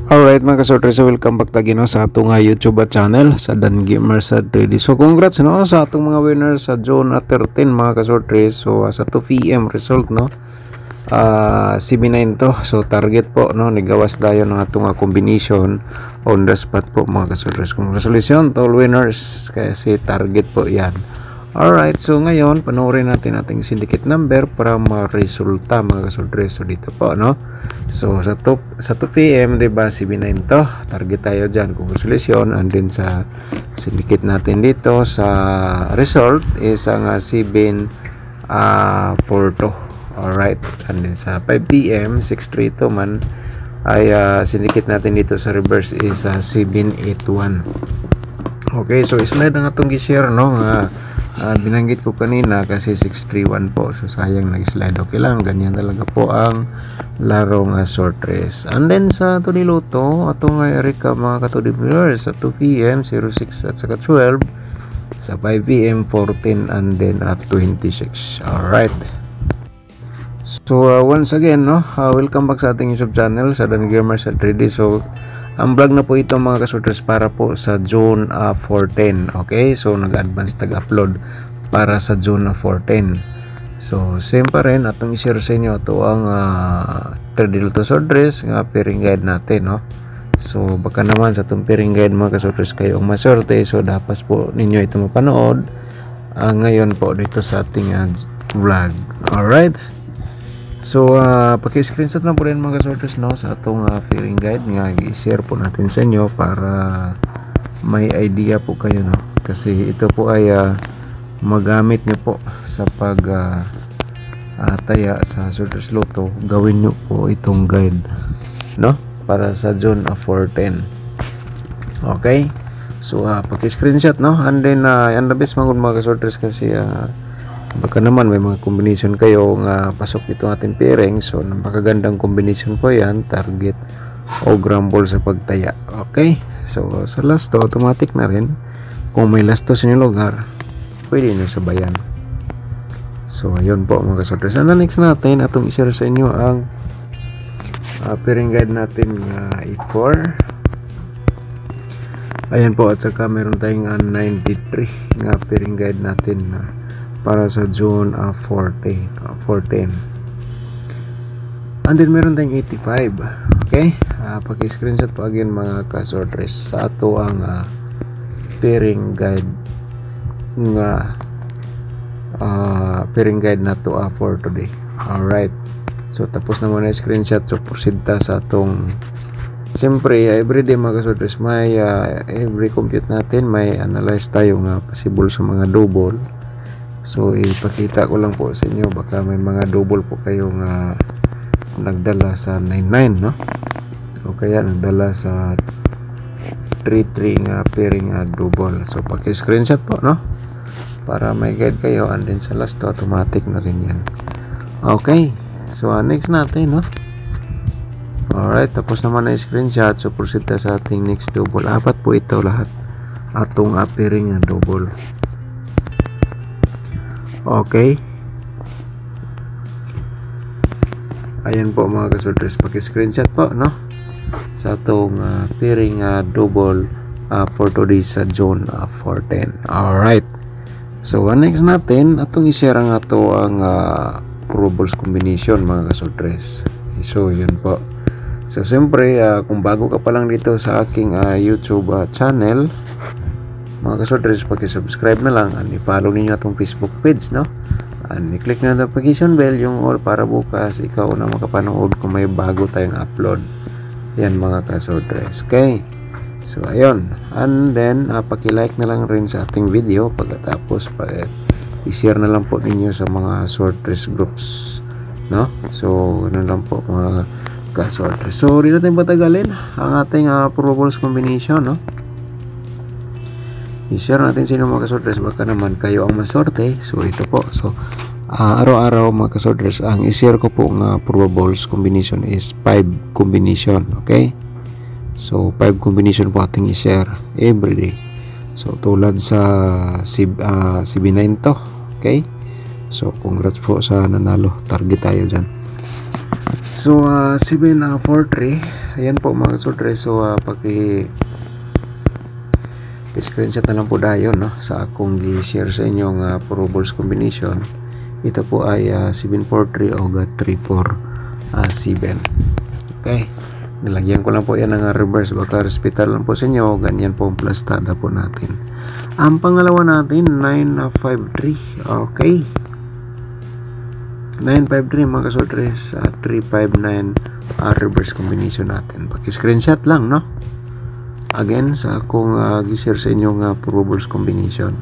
Alright mga kasortre, so welcome back tagi no sa atong YouTube channel sa Dan Gamer sa 3D. So congrats no sa atong mga winners sa Zone 13 mga kasortre. So sa 2 PM result no. CB9 to. So target po no, nigawas dayon ng atong combination on the spot po mga kasortre. Congratulations to all winners kasi target po 'yan. Alright, so ngayon panoorin natin ating syndicate number para ma-resulta mga kasortre. So dito po no. So sa 2 PM diba CB9 to, target tayo dyan, congratulations. And then sa syndicate natin dito sa result is ang CB42. Alright, and then sa 5 PM 632 man ay syndicate natin dito sa reverse is CB81. Okay, so islide ang atong gi-share no. Binanggit ko kanina kasi 631 po, so sayang nag-slide. Okay lang, ganyan talaga po ang larong short race. And then sa Tuniluto atong Erika mga katudi viewers sa 2 PM 06 at saka 12, sa 5 PM 14, and then at 26. Alright, so once again no, welcome back sa ating YouTube channel sa Dan Gamer sa 3D. So ang vlog na po ito mga kasortres para po sa June 14. Okay, so nag-advance tag-upload para sa June 14. So same pa rin atong i-share sa inyo ito ang 3D Lotto sword race nga pairing guide natin no. So baka naman sa itong pairing guide mga kasortres kayo ang maswerte, so dapat po ninyo ito mapanood ngayon po dito sa ating vlog. Alright, so paki-screenshot na po rin mga kasortres no sa atong pairing guide nga i-share po natin sa inyo para may idea po kayo no, kasi ito po ay magamit nyo po sa pag taya sa Sorters Lotto. Gawin nyo po itong guide no para sa June 14. Okay, so paki-screenshot no, and then yan the best mga kasortres kasi baka naman may mga combination kayo nga pasok ito ating pairing. So napakagandang combination po yan, target o grumble sa pagtaya. Okay, so sa last to automatic na rin, kung may last to sa inyong lugar pwede nyo sabayan. So ayun po mga kasortres. And next natin atong i-share sa inyo ang pairing guide natin nga 84. Ayan po, at saka meron tayong 93 nga pairing guide natin para sa June 14. And then meron tayong 85. Okay, paki-screenshot po again mga kasortres sa ato ang pairing guide nga pairing guide na to for today. Alright, so tapos na muna yung screenshot. So proceed ta sa atong, siyempre everyday mga kasortres may every compute natin may analyze tayo nga possible sa mga double. So ipakita ko lang po sa inyo, baka may mga double po kayo nga nagdala sa 99 no, o kaya nagdala sa 33 nga pairing double. So paki-screenshot po no para may guide kayo, and then sa last to automatic na rin yan. Okay, so next natin no. Alright, tapos naman na screenshot. So proceed na sa ating next double. Apat po ito lahat atong pairing double. Okay, ayan po mga kasortres, paki-screenshot po no sa atong pairing double for today sa June 14. Alright, so next natin atong i-share ang ato ang probables combination mga kasortres. So yun po. So siyempre kung bago ka pa lang dito sa aking YouTube channel mga kasortres, paki-subscribe na lang and i-follow ninyo atong Facebook page no, and i-click na notification bell yung all para bukas ikaw na makapanood kung may bago tayong upload. Yan mga kasortres. Okay, so ayun, and then paki-like na lang rin sa ating video pagkatapos i-share na lang po ninyo sa mga sortres groups no. So ganun lang po mga kasortres. So di natin patagalin ang ating probables combination no. I-share natin sa inyo mga kasortres, baka naman kayo ang maswerte. So ito po, so araw-araw mga kasortres ang i-share ko po nga probables combination is 5 combination. Okay, so 5 combination po ating i-share everyday. So tulad sa CB9 to. Okay, so congrats po sa nanalo, target tayo dyan. So 743 ayan po mga kasudre. So screenshot na lang po dayon no sa akong gi-share sa inyo nga Pro Balls combination. Ito po ay 743 o 34 7. Okay, nilagyan ko lang po yan ng reverse, baka hospital lang po sa inyo. Ganyan po ang plastada po natin. Ang pangalawa natin 953. Okay, 953 mga kasudre sa 359 reverse combination natin. Paki-screenshot lang no. Again sa akong gi-share sa inyo nga Pro Balls combination.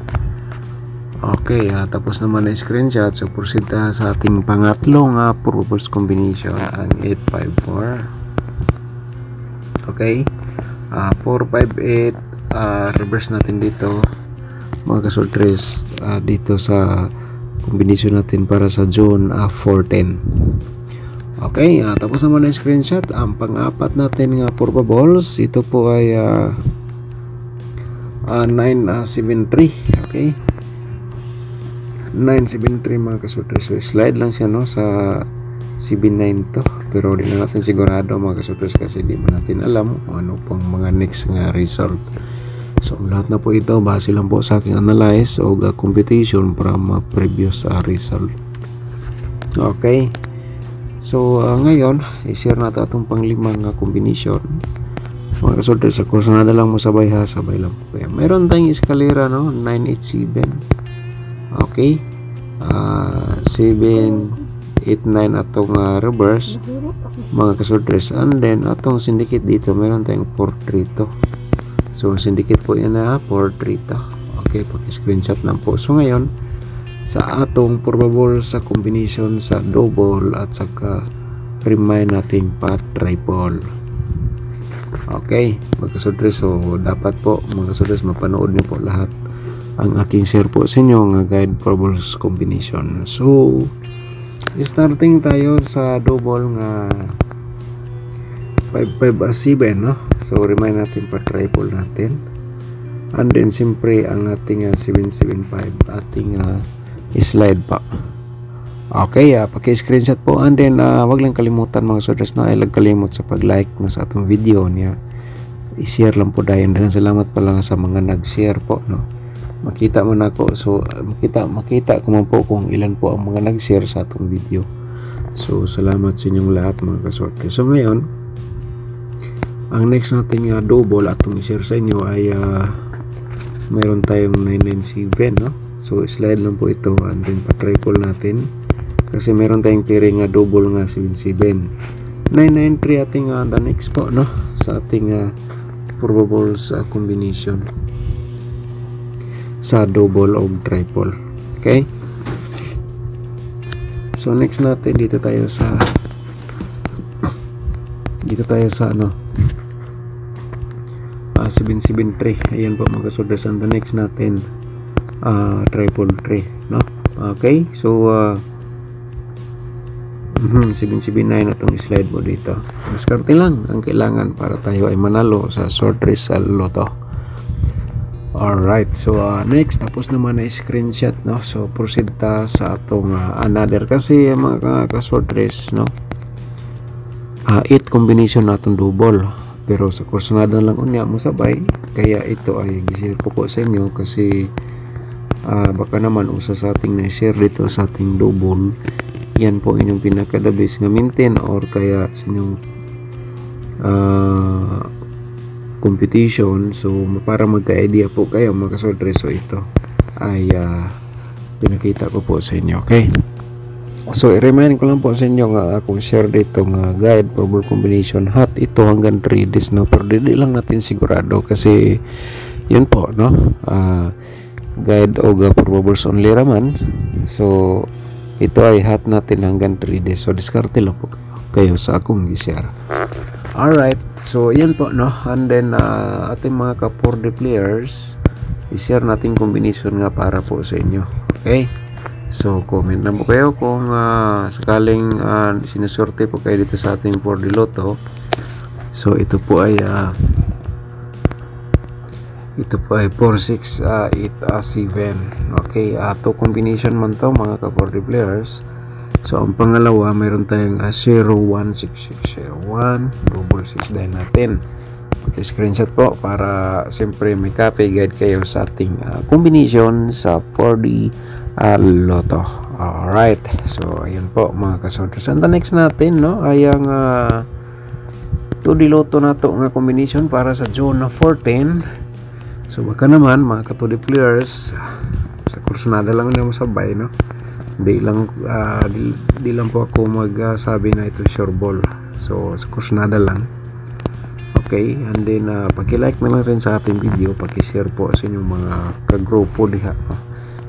Okay, tapos naman na screenshot. So proceed sa ating pangatlong Pro Balls combination, ang 854. Okay, 458 reverse natin dito mga kasultres, dito sa combination natin para sa June 410. Okay, tapos naman na screenshot. Ang pang-apat natin nga Pro Balls, ito po ay 973. Okay, 973 mga kasultres. So slide lang siya no sa CB9 to, pero di na natin sigurado mga kasultres kasi di man natin alam kung ano pang mga next nga result. So lahat na po ito base lang po sa aking analyze o computation from previous result. Okay, so ngayon i-share natin itong panglimang combination mga kasultres. Sa kurso na lang mo sabay ha, sabay lang po. Kaya mayroon tayong eskalera no, 987. Okay, 789 atong reverse mga kasultres, and then atong syndicate dito meron tayong 432. So syndicate po yan na 432. Okay, paki-screenshot lang po. So ngayon sa atong probable sa combination sa double at saka remind natin pa triple. Okay mga kasultres, so dapat po mga kasultres mapanood niyo po lahat ang aking share po sa inyo nga guide Pro Balls combination. So starting tayo sa double nga 557 no. So remind natin pa triple natin, and then siyempre ang ating 775 ating slide pa. Okay, paki-screenshot po, and then wag lang kalimutan mga sudres na ilag kalimot sa pag-like no sa atong video niya. I-share lang po dayon. Daghang salamat pa lang sa mga nag-share po no. Makita mo na ako, so makita ko man po kung ilan po ang mga nag-share sa atong video. So salamat sa inyong lahat mga kasorte. So ngayon ang next natin double atong i-share sa inyo ay mayroon tayong 997 no. So slide lang po ito, and then pa-triple natin kasi mayroon tayong pairing double nga 77. 993 ating the next po no sa ating Pro Balls combination sa double o triple. Okay, so next natin dito tayo sa ano 773. Ayan po mga kasultres, the next natin triple 3 no. Okay, so 779 atong slide mo dito. Diskarte lang ang kailangan para tayo ay manalo sa short race sa loto. Alright, so next tapos naman na screenshot no. So proceed ta sa atong another kasi mga ka-short race no. 8 combination natong double, pero sa kurso na lang unya mo sabay, kaya ito ay gi-share ko po sa inyo kasi baka naman usa sa ating na-share dito sa ating double. Yan po inyong pinaka-the best nga maintain or kaya sa inyong competition. So para magka-idea po kayo mga kasortre, so ito ay pinakita ko po sa inyo. Okay, so i-remind ko lang po sa inyo nga akong share dito nga guide Pro Balls combination hot ito hanggang 3 days no, pero di lang natin sigurado kasi yun po no, guide o Pro Balls only raman. So ito ay hot natin hanggang 3 days, so diskarte lang po kayo sa akong i-share. Alright, so yan po no, and then ating mga ka-4D players i-share natin combination nga para po sa inyo. Okay, so comment lang po kayo kung sakaling sinusorte po kayo dito sa ating 4D Lotto. So ito po ay 4687. Okay, to combination man to mga ka-4D players. So ang pangalawa, mayroon tayong 016601 dahil natin. Okay, screenshot po para siyempre may copy guide kayo sa ating combination sa 4D Lotto. Alright, so ayun po mga kasodres. And the next natin, no, ay ang 2D Lotto na to nga combination para sa June 14. So baka naman mga ka-2D players sa kursunada lang na masabay, no. Di lang po ako magsabi na ito sure ball. So sa kursunada lang. Okay, and then paki-like na lang rin sa ating video, paki-share po sa inyong mga kagrupo diha, no?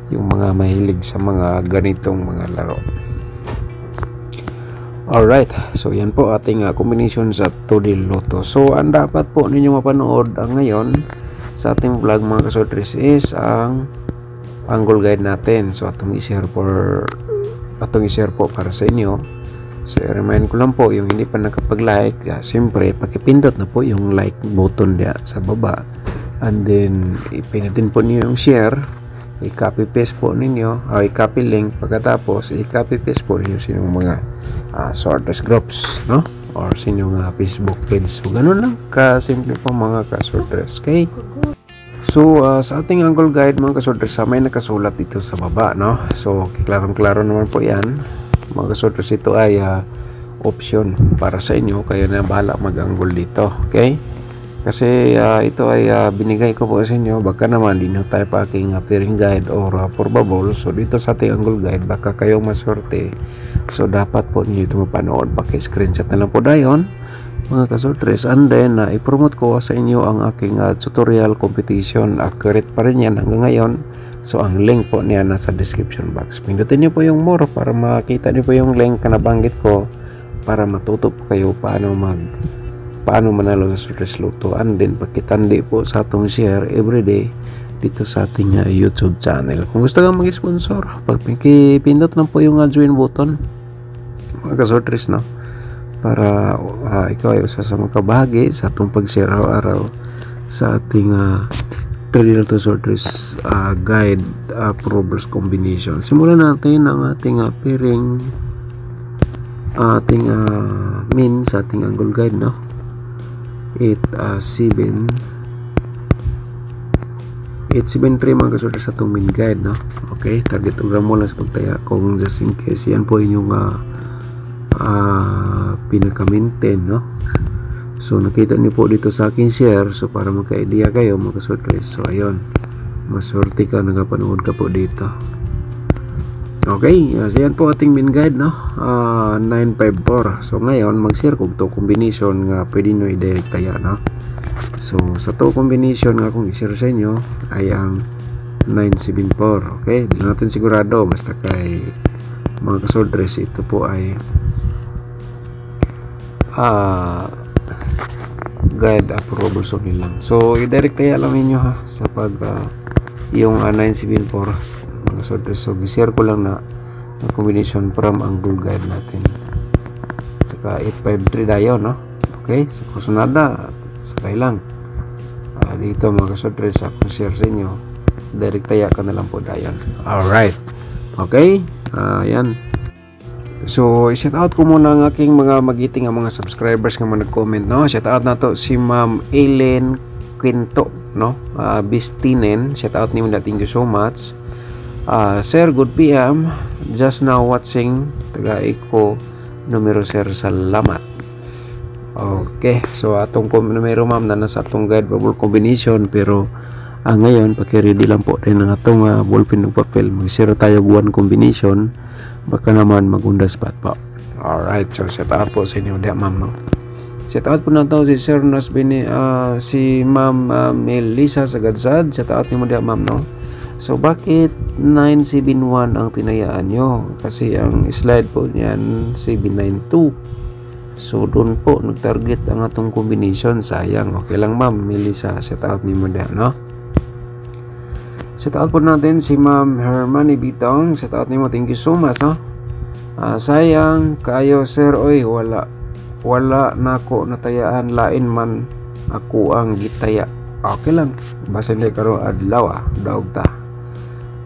Yung mga mahilig sa mga ganitong mga laro. Alright, so yan po ating combination sa 2D Lotto. So ang dapat po ninyo mapanood ngayon sa ating vlog mga kasodres is ang angle guide natin. So atong i-share po para sa inyo. So i-remind ko lang po yung hindi pa nakapag-like, siyempre pakipindot na po yung like button diya sa baba, and then ipindutin po niyo yung share, i-copy paste po ninyo, i-copy link, pagkatapos i-copy paste po ninyo sa inyong mga sorters groups, no, or sa inyong Facebook page. So ganun lang ka-simple po mga ka-sorters. Okay, so sa ating angle guide mga ka-sorters, may nakasulat dito sa baba, no. So klarong-klaro naman po yan mga ka-sorters. Ito ay option para sa inyo, kayo na bahala mag-angle dito. Okay, kasi ito ay binigay ko po sa inyo, baka naman din tayo pa aking pairing guide or probable. So dito sa ating angle guide baka kayo maswerte, so dapat po niyo ito mapanood, paki-screenshot na lang po dayon mga kasortres. And then i-promote ko sa inyo ang aking tutorial competition, accurate pa rin yan hanggang ngayon. So ang link po niya nasa description box, pindutin niyo po yung more para makita niyo po yung link na nabanggit ko, para matuto po kayo paano manalo sa Sortres Lotto. And then pakitandi po sa atong share everyday dito sa ating YouTube channel. Kung gusto kang mag-sponsor, pagpindot lang po yung join button mga kasortres, no, para ikaw ay usa sa mga kabahagi sa atong pag-share araw-araw sa ating 3D Lotto Sortres guide Probles combination. Simulan natin ang ating pairing, ating min sa ating angle guide, no. 873 mga kasortres sa itong min guide, no. Okay, target program mo lang sa pagtaya kung just in case yan po inyong pinaka-maintain, no. So nakita niyo po dito sa akin share, so para magka-idea kayo mga kasortres. So ayun, maswerte ka, nagapanood ka po dito. Okay, so yan po ating min guide, no. 954. So ngayon mag-share ko to combination nga pwede nyo i-direct tayo, no. So sa to combination nga kung i-share sa inyo ay ang 974. Okay, di natin sigurado, basta kay mga kasortres ito po ay guide approval only lang. So i-direct tayo lang ninyo sa pag yung 974 mga kasortres. So i-share ko lang na combination from angle guide natin, saka 853 dayo, no. Okay, sa kursunada sakay lang dito mga kasortres, sa akong share sa inyo, direct tayo ka na lang po dayon. Alright, okay, yan. So i-shout out ko muna ang aking mga magiting mga subscribers nga mga nag-comment, no. Shout out na to si Ma'am Ellen Quinto, no, Bistinen. Shout out niyo na, thank you so much. Sir, good PM, just now watching, taga Iko numero sir, salamat. Okay, so atong numero ma'am na nasa atong guide bubble combination, pero ngayon paki-ready lang po din ang atong ballpen ng papel. Mag-zero tayo one combination, baka naman mag-unda spot po. Alright, so shout out po sa inyo diya ma'am, no. Shout out po na to si Sir Nasbini, si Ma'am Melissa Sagadsad. Shout out niyo mo diya ma'am, no. So bakit 971 ang tinayaan nyo? Kasi ang slide po niyan 792. So doon po nag-target ang atong combination, sayang. Okay lang ma'am Melissa, shout out ni mo diyan, no. Shout out po natin si Ma'am Hermani Bitong. Shout out ni mo, thank you so much, no. Sayang kayo sir, oy, wala nako natayaan, lain man ako ang gitaya. Okay lang, basta hindi karon adlaw daog ta.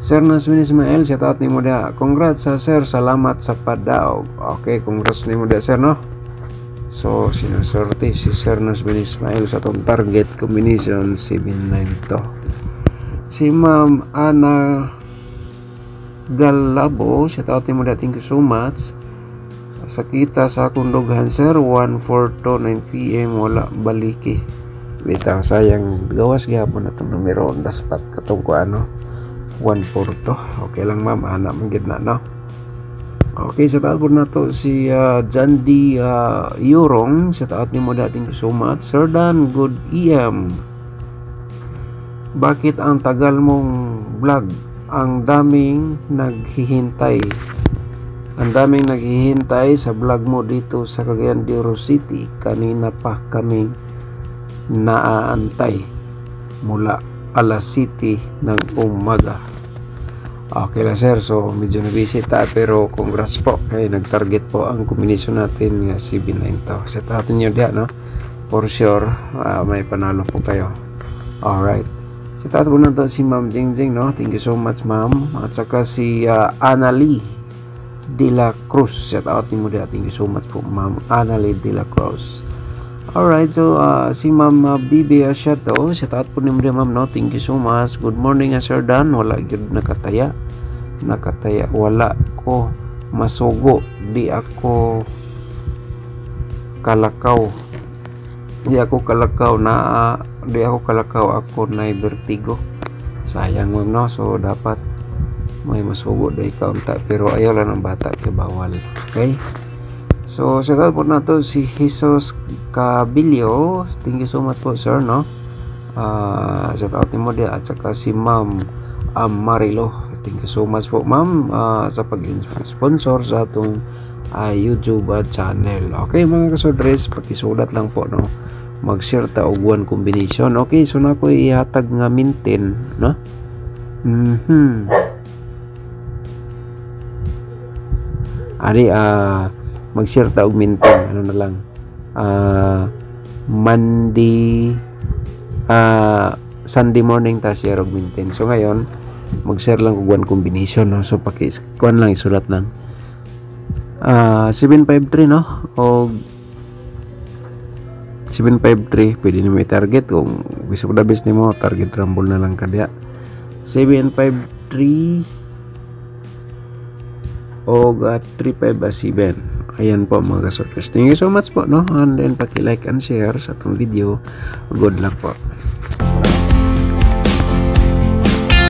Sir Nasmin Ismail, shout out ni mo dia. Congrats sa sir, salamat sa padaog. Okay, congrats ni mo dia sir, no? So sinusorte si Sir Nasmin Ismail sa tong target combination 79 to. Si Ma'am Ana Galabo, shout out ni mo dia, thank you so much. Sa kita sa akong dughan sir, 1:49 PM wala baliki. Bitaw sayang gawas gyapon atong numero daspat katong ko ano 1/4. Okay lang ma'am, anak man gid na, no? Okay, sa taal po na to si Jandi Yurong, sa taat ni mo dating so much. Sir Dan, good EM. Bakit ang tagal mong vlog? Ang daming naghihintay. Ang daming naghihintay sa vlog mo dito sa Cagayan de Oro City. Kanina pa kaming naaantay mula alas 7 ng umaga. Okay lang sir, so medyo nabisita pero congrats po kaya nag-target po ang combination natin nga CB9 to. Set natin nyo diyan, no? For sure may panalo po kayo. Alright, set natin po na to si Ma'am Jingjing, no? Thank you so much ma'am. At saka si Annalie de la Cruz, set out ni mo diyan. Thank you so much po ma'am Annalie de la Cruz. Alright, so si Ma'am Bibi Asyato, shout out po ni ma'am, no? Thank you so much. Good morning Sir Dan, wala gyud nakataya, wala ko masugo, di ako kalakaw ako na vertigo. Sayang ma'am, no? So dapat may masugo day kaunta pero ayaw lang ng bata kay bawal. Okay, so shout out po na to si Jesus Cabillo, thank you so much po sir, no? Shout out ni mo dia. At saka si Ma'am Marilo, thank you so much po ma'am sa pag-sponsor sa atong YouTube channel. Okay mga kasodres, pakisulat lang po, no? Mag-share ta og one combination. Okay, so na ko ihatag nga mintin, no? Ari mag-share ta og mintin, ano na lang, Monday Sunday morning ta share og mintin. So ngayon mag-share lang og one combination, no? So kuan lang, isulat lang 753, no? O 753 pwede nimo i-target kung gusto ko dabis nimo target rumble na lang kadya. 753 o 3557. Ayan po mga kasortes. Thank you so much po, no? And then paki-like and share sa itong video. Good luck po.